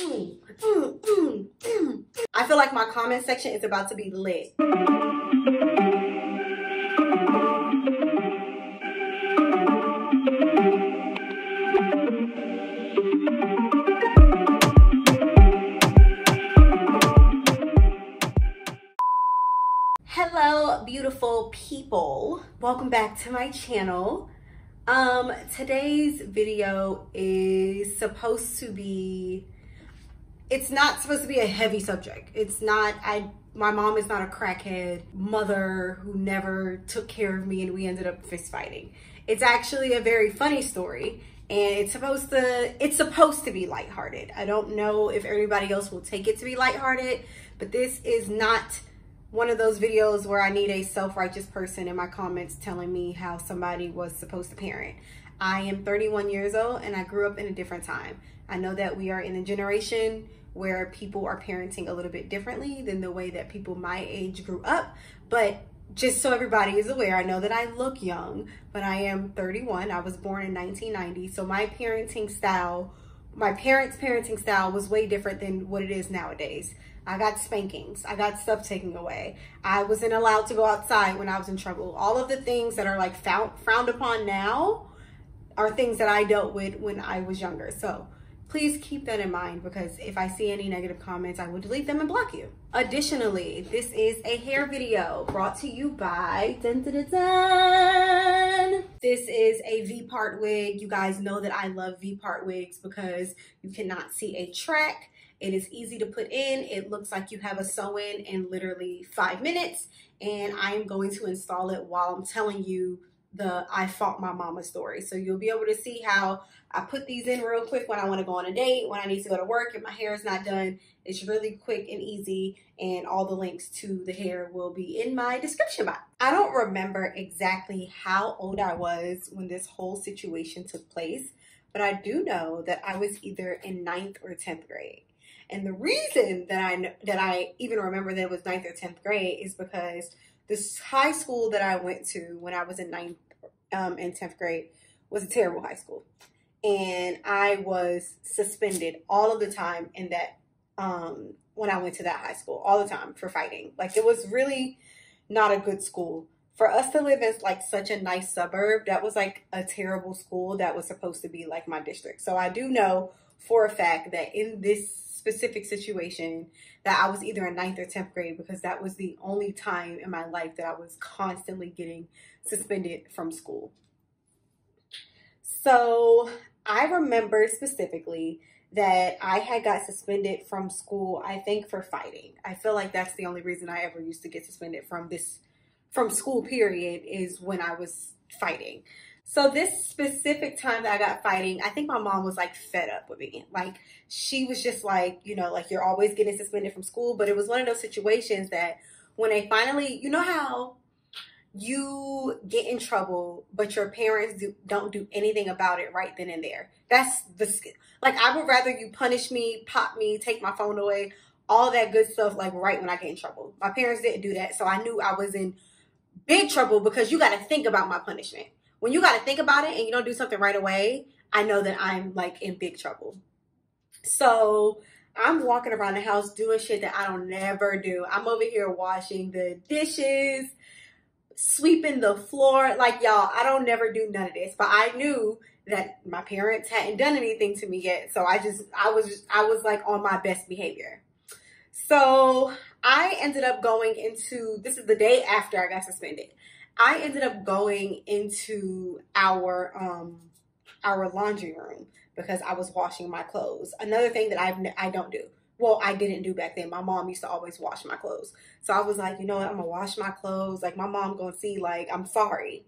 I feel like my comment section is about to be lit. Hello, beautiful people. Welcome back to my channel. Today's video is supposed to be, it's not supposed to be a heavy subject. It's not, my mom is not a crackhead mother who never took care of me and we ended up fist fighting. It's actually a very funny story and it's supposed to be lighthearted. I don't know if everybody else will take it to be lighthearted, but this is not one of those videos where I need a self-righteous person in my comments telling me how somebody was supposed to parent. I am 31 years old and I grew up in a different time. I know that we are in a generation where people are parenting a little bit differently than the way that people my age grew up. But just so everybody is aware, I know that I look young, but I am 31. I was born in 1990. So my parents' parenting style was way different than what it is nowadays. I got spankings. I got stuff taken away. I wasn't allowed to go outside when I was in trouble. All of the things that are like frowned upon now are things that I dealt with when I was younger. So please keep that in mind, because if I see any negative comments, I will delete them and block you. Additionally, this is a hair video brought to you by dun, dun, dun, dun. This is a V-part wig. You guys know that I love V-part wigs because you cannot see a track. It is easy to put in. It looks like you have a sew-in in literally 5 minutes. And I am going to install it while I'm telling you the I fought my mama story. So you'll be able to see how I put these in real quick when I want to go on a date, when I need to go to work, if my hair is not done. It's really quick and easy. And all the links to the hair will be in my description box. I don't remember exactly how old I was when this whole situation took place, but I do know that I was either in 9th or 10th grade. And the reason that I even remember that it was 9th or 10th grade is because this high school that I went to when I was in 9th and 10th grade was a terrible high school. And I was suspended all of the time in that, when I went to that high school, all the time for fighting. Like, it was really not a good school. For us to live in like such a nice suburb, that was like a terrible school that was supposed to be like my district. So I do know for a fact that in this specific situation that I was either in 9th or 10th grade, because that was the only time in my life that I was constantly getting suspended from school. So I remember specifically that I had got suspended from school, I think for fighting. I feel like that's the only reason I ever used to get suspended from school period, is when I was fighting. So this specific time that I got fighting, I think my mom was like fed up with me. Like, she was just like, you know, like, you're always getting suspended from school. But it was one of those situations that when they finally, you know how you get in trouble, but your parents don't do anything about it right then and there. That's like, I would rather you punish me, pop me, take my phone away, all that good stuff, like right when I get in trouble. My parents didn't do that. So I knew I was in big trouble, because you got to think about my punishment. When you got to think about it and you don't do something right away, I know that I'm like in big trouble. So I'm walking around the house doing shit that I don't never do. I'm over here washing the dishes, sweeping the floor. Like, y'all, I don't never do none of this. But I knew that my parents hadn't done anything to me yet. So I was like on my best behavior. So I ended up going into, this is the day after I got suspended. I ended up going into our laundry room because I was washing my clothes. Another thing that I don't do. Well, I didn't do back then. My mom used to always wash my clothes. So I was like, you know what? I'm going to wash my clothes. Like, my mom going to see, like, I'm sorry.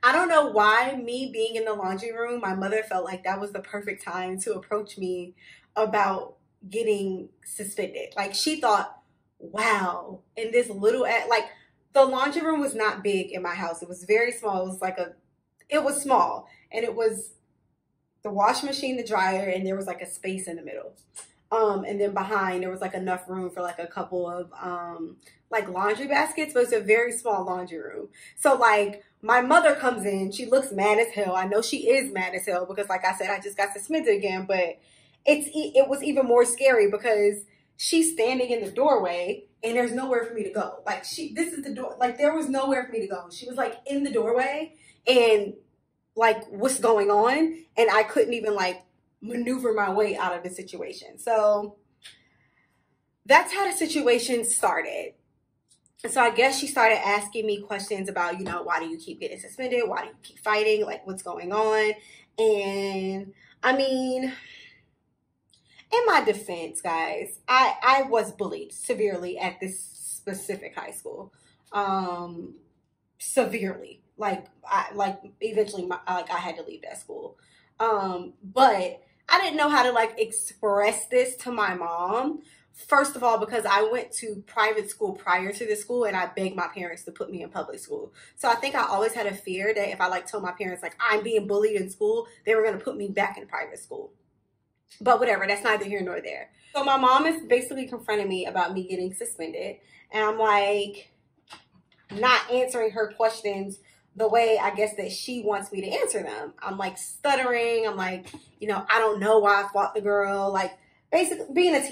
I don't know why, me being in the laundry room, my mother felt like that was the perfect time to approach me about getting suspended. Like, she thought, wow, in this little, like, the laundry room was not big in my house. It was very small. It was small. And it was the washing machine, the dryer, and there was like a space in the middle. And then behind there was like enough room for like a couple of like laundry baskets, but it's a very small laundry room. So like my mother comes in, she looks mad as hell. I know she is mad as hell because like I said, I just got suspended again, but it was even more scary because she's standing in the doorway and there's nowhere for me to go. Like this is the door. Like there was nowhere for me to go. She was like in the doorway and like what's going on, and I couldn't even like maneuver my way out of the situation. So that's how the situation started. And so I guess she started asking me questions about, you know, why do you keep getting suspended? Why do you keep fighting? Like, what's going on? And I mean, in my defense, guys, I was bullied severely at this specific high school. Severely. Like, eventually, I had to leave that school. But I didn't know how to, like, express this to my mom. First of all, because I went to private school prior to this school and I begged my parents to put me in public school. So I think I always had a fear that if I like told my parents like I'm being bullied in school, they were going to put me back in private school. But whatever, that's neither here nor there. So my mom is basically confronting me about me getting suspended. And I'm like not answering her questions the way I guess that she wants me to answer them. I'm like stuttering. I'm like, you know, I don't know why I fought the girl. Like, basically being a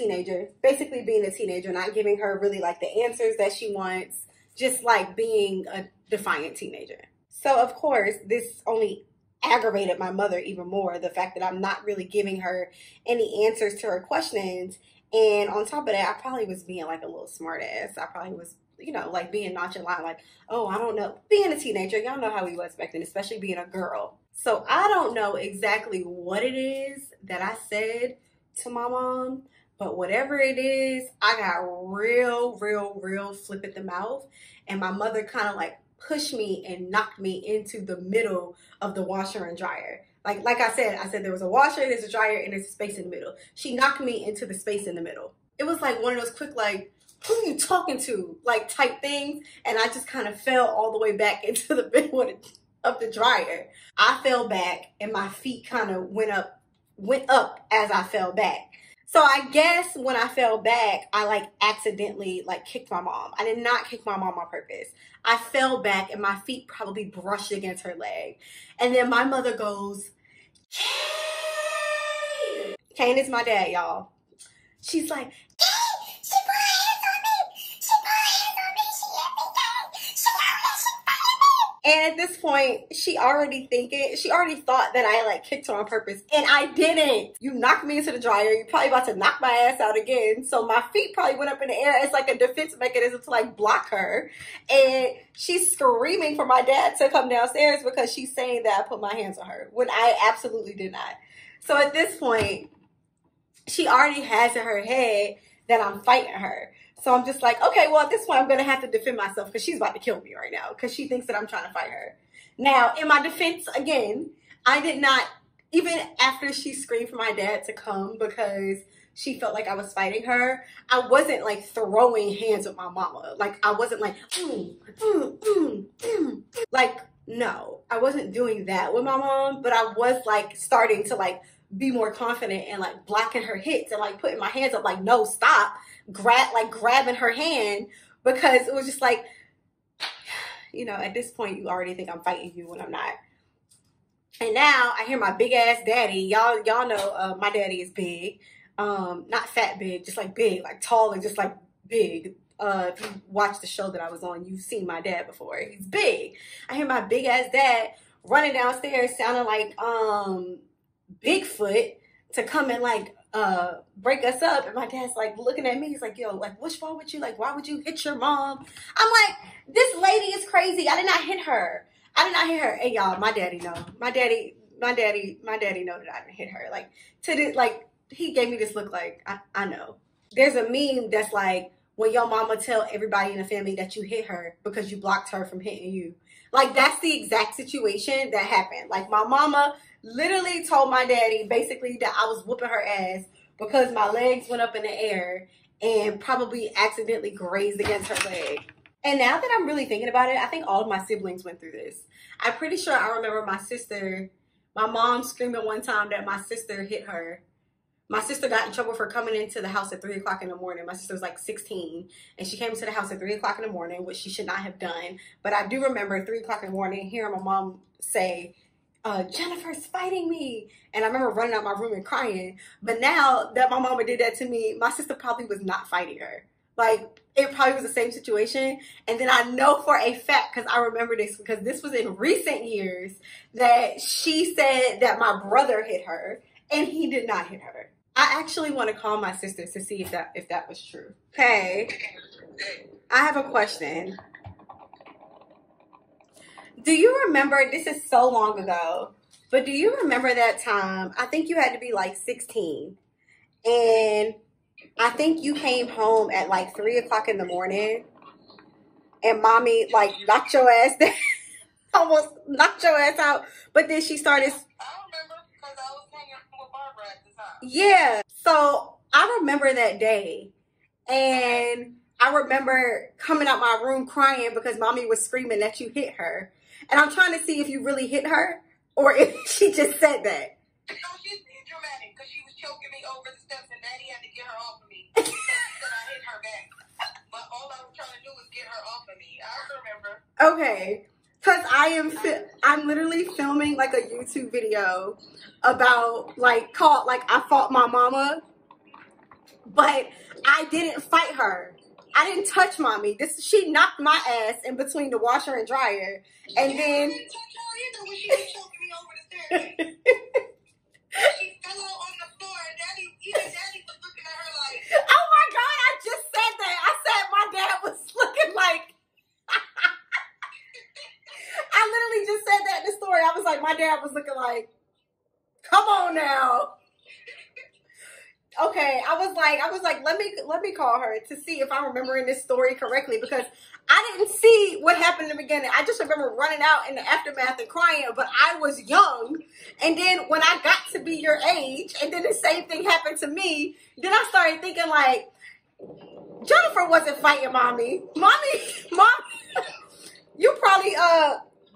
teenager, not giving her really like the answers that she wants, just like being a defiant teenager. So of course, this only aggravated my mother even more, the fact that I'm not really giving her any answers to her questions. And on top of that, I probably was being like a little smart ass. I probably was, you know, like being nonchalant, like, oh, I don't know. Being a teenager, y'all know how we was back then, especially being a girl. So I don't know exactly what it is that I said to my mom, but whatever it is, I got real flip at the mouth, and my mother kind of like pushed me and knocked me into the middle of the washer and dryer. Like I said there was a washer, there's a dryer, and there's a space in the middle. She knocked me into the space in the middle. It was like one of those quick like, who are you talking to, like type things, and I just kind of fell all the way back into the middle of the dryer. I fell back and my feet kind of went up as I fell back. So I guess when I fell back, I like accidentally like kicked my mom. I did not kick my mom on purpose. I fell back and my feet probably brushed against her leg. And then my mother goes, Kane! Kane is my dad, y'all. She's like, Kane, she put her hands on me. She put her hands on me. She hit me, Kane. She fired me. And at this point, she already thought that I like kicked her on purpose, and I didn't. You knocked me into the dryer. You're probably about to knock my ass out again. So my feet probably went up in the air as like a defense mechanism to like block her. And she's screaming for my dad to come downstairs because she's saying that I put my hands on her when I absolutely did not. So at this point, she already has in her head that I'm fighting her. So I'm just like, okay, well, at this point, I'm going to have to defend myself because she's about to kill me right now because she thinks that I'm trying to fight her. Now, in my defense, again, I did not, even after she screamed for my dad to come because she felt like I was fighting her, I wasn't like throwing hands with my mama. Like, I wasn't like, like, no, I wasn't doing that with my mom, but I was like starting to like be more confident and like blocking her hits and like putting my hands up like, no, stop. Grabbing her hand, because it was just like, you know, at this point you already think I'm fighting you when I'm not. And now I hear my big ass daddy. Y'all know my daddy is big, not fat big, just like big, like tall and just like big. If you watch the show that I was on, you've seen my dad before. He's big. I hear my big ass dad running downstairs sounding like Bigfoot to come and like break us up. And my dad's like looking at me, he's like, yo, like what's wrong with you? Like, why would you hit your mom? I'm like, this lady is crazy. I did not hit her. And y'all, my daddy know. My daddy know that I didn't hit her. Like, he gave me this look like, I know. There's a meme that's like, when your mama tell everybody in the family that you hit her because you blocked her from hitting you. Like, that's the exact situation that happened. Like, my mama literally told my daddy basically that I was whooping her ass because my legs went up in the air and probably accidentally grazed against her leg. And now that I'm really thinking about it, I think all of my siblings went through this. I'm pretty sure I remember my mom screaming one time that my sister hit her. My sister got in trouble for coming into the house at 3 o'clock in the morning. My sister was like 16, and she came into the house at 3 o'clock in the morning, which she should not have done. But I do remember 3 o'clock in the morning hearing my mom say, Jennifer's fighting me. And I remember running out my room and crying. But now that my mama did that to me, my sister probably was not fighting her. Like, it probably was the same situation. And then I know for a fact, because I remember this, because this was in recent years, that she said that my brother hit her, and he did not hit her. I actually want to call my sister to see if that was true. Okay, I have a question. Do you remember, this is so long ago, but do you remember that time? I think you had to be like 16, and I think you came home at like 3 o'clock in the morning, and mommy like knocked your ass down, almost knocked your ass out. But then she started. I remember because I was hanging with Barbara at the time. Yeah, so I remember that day, and I remember coming out my room crying because mommy was screaming that you hit her, and I'm trying to see if you really hit her or if she just said that. No, she's being dramatic because she was choking me over the steps, and Daddy had to get her off of me. She said I hit her back. But all I was trying to do was get her off of me. I remember. Okay. Because I'm literally filming like a YouTube video about like I fought my mama, but I didn't fight her. I didn't touch mommy. She knocked my ass in between the washer and dryer, and then. I didn't touch her either when she was choking me over the stairs. She fell out on the floor, and even Daddy was looking at her like, oh my God, I just said that. I said my dad was looking like, I literally just said that in the story. I was like, my dad was looking like, come on now. Okay, I was like, let me call her to see if I'm remembering this story correctly, because I didn't see what happened in the beginning. I just remember running out in the aftermath and crying, but I was young. And then when I got to be your age, and then the same thing happened to me, then I started thinking like, Jennifer wasn't fighting mommy. Mom, you probably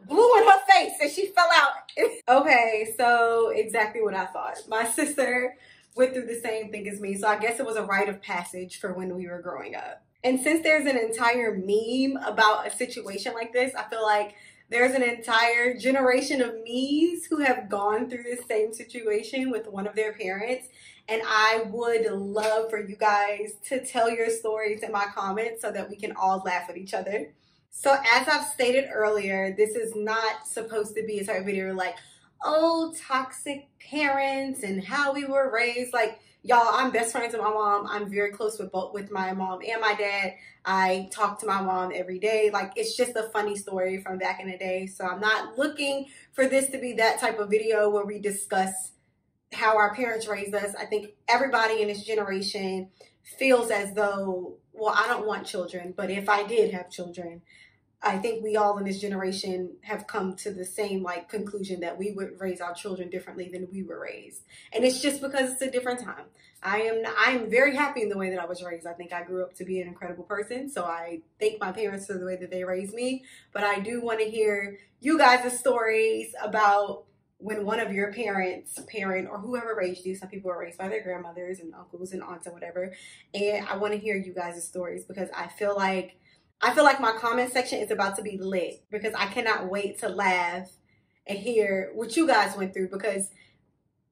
blew in her face and she fell out. Okay, so exactly what I thought. My sister went through the same thing as me, so I guess it was a rite of passage for when we were growing up. And since there's an entire meme about a situation like this, I feel like there's an entire generation of me's who have gone through this same situation with one of their parents. And I would love for you guys to tell your stories in my comments so that we can all laugh at each other. So as I've stated earlier, this is not supposed to be a type of video like, oh, toxic parents and how we were raised. Like, y'all, I'm best friends with my mom. I'm very close with my mom and my dad. I talk to my mom every day. Like, it's just a funny story from back in the day. So I'm not looking for this to be that type of video where we discuss how our parents raised us. I think everybody in this generation feels as though, well, I don't want children, but if I did have children, I think we all in this generation have come to the same like conclusion that we would raise our children differently than we were raised. And it's just because it's a different time. I'm very happy in the way that I was raised. I think I grew up to be an incredible person. So I thank my parents for the way that they raised me. But I do want to hear you guys' stories about when one of your parent or whoever raised you. Some people were raised by their grandmothers and uncles and aunts and whatever. And I want to hear you guys' stories because I feel like my comment section is about to be lit because I cannot wait to laugh and hear what you guys went through, because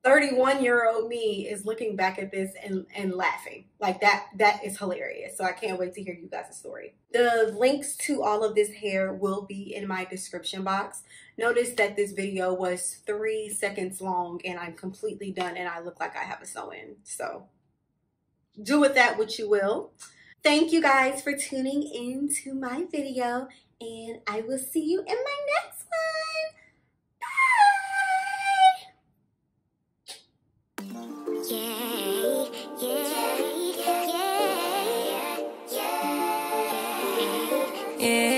31-year-old me is looking back at this and laughing. Like that is hilarious. So I can't wait to hear you guys' story. The links to all of this hair will be in my description box. Notice that this video was 3 seconds long and I'm completely done and I look like I have a sew-in. So do with that what you will. Thank you guys for tuning in to my video, and I will see you in my next one. Bye! Yeah.